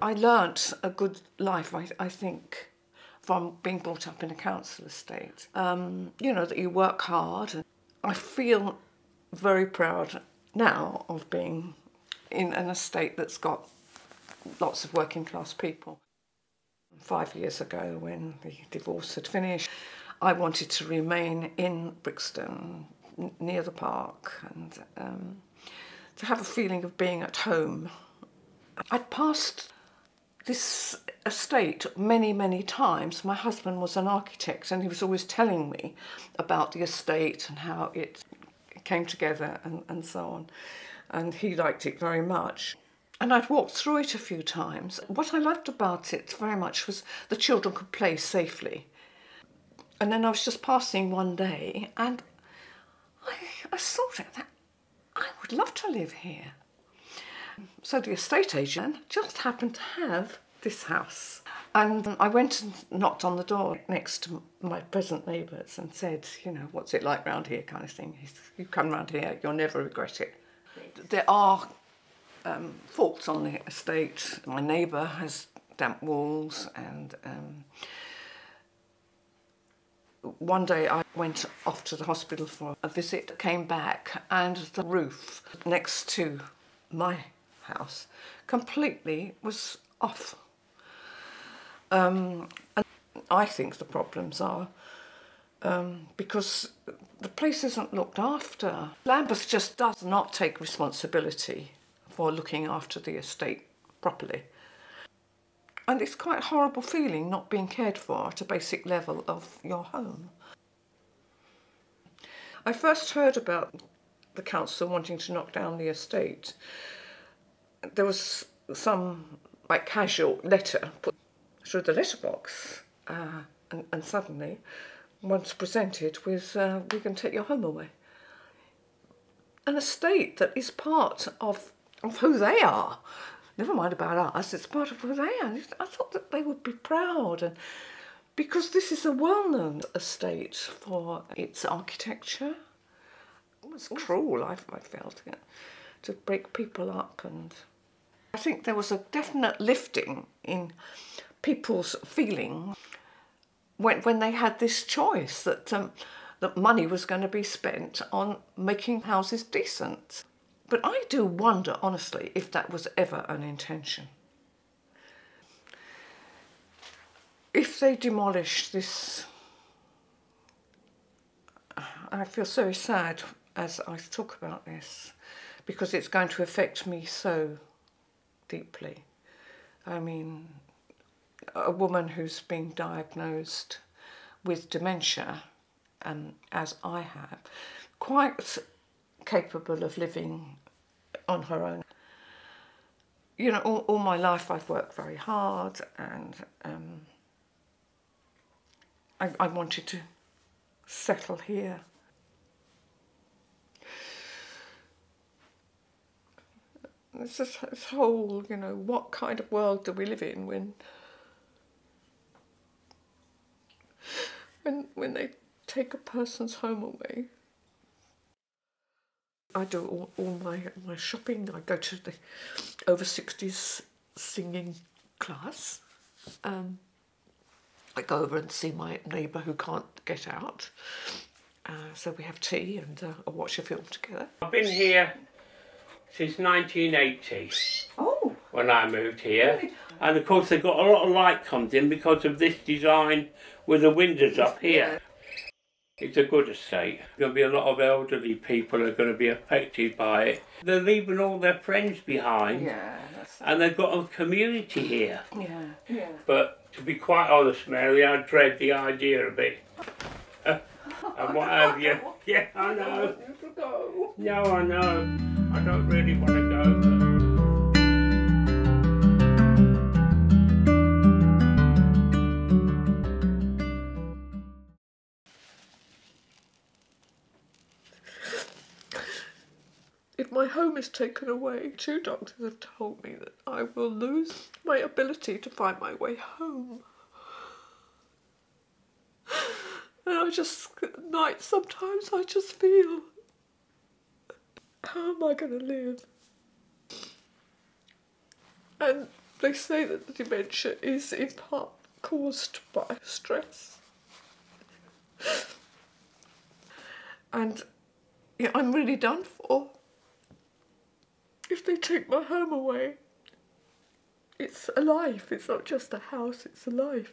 I learnt a good life, I think, from being brought up in a council estate. You know, that you work hard. And I feel very proud now of being in an estate that's got lots of working class people. 5 years ago, when the divorce had finished, I wanted to remain in Brixton, near the park, and to have a feeling of being at home. I'd passed this estate many, many times. My husband was an architect and he was always telling me about the estate and how it came together and so on. And he liked it very much. And I'd walked through it a few times. What I loved about it very much was the children could play safely. And then I was just passing one day and I thought that I would love to live here. So the estate agent just happened to have this house. And I went and knocked on the door next to my present neighbours and said, you know, what's it like round here, kind of thing. He said, you come round here, you'll never regret it. There are faults on the estate. My neighbour has damp walls, and one day I went off to the hospital for a visit, came back, and the roof next to my house completely was off. And I think the problems are because the place isn't looked after. Lambeth just does not take responsibility for looking after the estate properly. And it's quite a horrible feeling not being cared for at a basic level of your home. I first heard about the council wanting to knock down the estate. There was some like casual letter put through the letterbox, and suddenly one's presented with, we can take your home away. An estate that is part of who they are. Never mind about us, it's part of who they are. I thought that they would be proud, and because this is a well-known estate for its architecture. It was cruel, I felt, to break people up. And I think there was a definite lifting in people's feeling when they had this choice that that money was going to be spent on making houses decent. But I do wonder, honestly, if that was ever an intention. If they demolish this, I feel so sad as I talk about this, because it's going to affect me so deeply. I mean, a woman who's been diagnosed with dementia, as I have, quite capable of living on her own. You know, all my life I've worked very hard, and I wanted to settle here. It's this whole, you know, what kind of world do we live in when they take a person's home away? I do all my shopping. I go to the over 60s singing class. I go over and see my neighbour who can't get out. So we have tea and I watch a film together. I've been here since 1980. Oh! When I moved here. Really? And of course they've got a lot of light comes in because of this design with the windows up here. Yeah. It's a good estate. There's going to be a lot of elderly people who are going to be affected by it. They're leaving all their friends behind. Yeah. And they've got a community here. Yeah. Yeah. But to be quite honest, Mary, I dread the idea of it. And what have you. Yeah, I know. No, I know. I don't really want to go. But... If my home is taken away, 2 doctors have told me that I will lose my ability to find my way home. And I just, at night sometimes I just feel, how am I going to live? And They say that the dementia is in part caused by stress. And yeah, I'm really done for. If they take my home away, it's a life. It's not just a house, it's a life.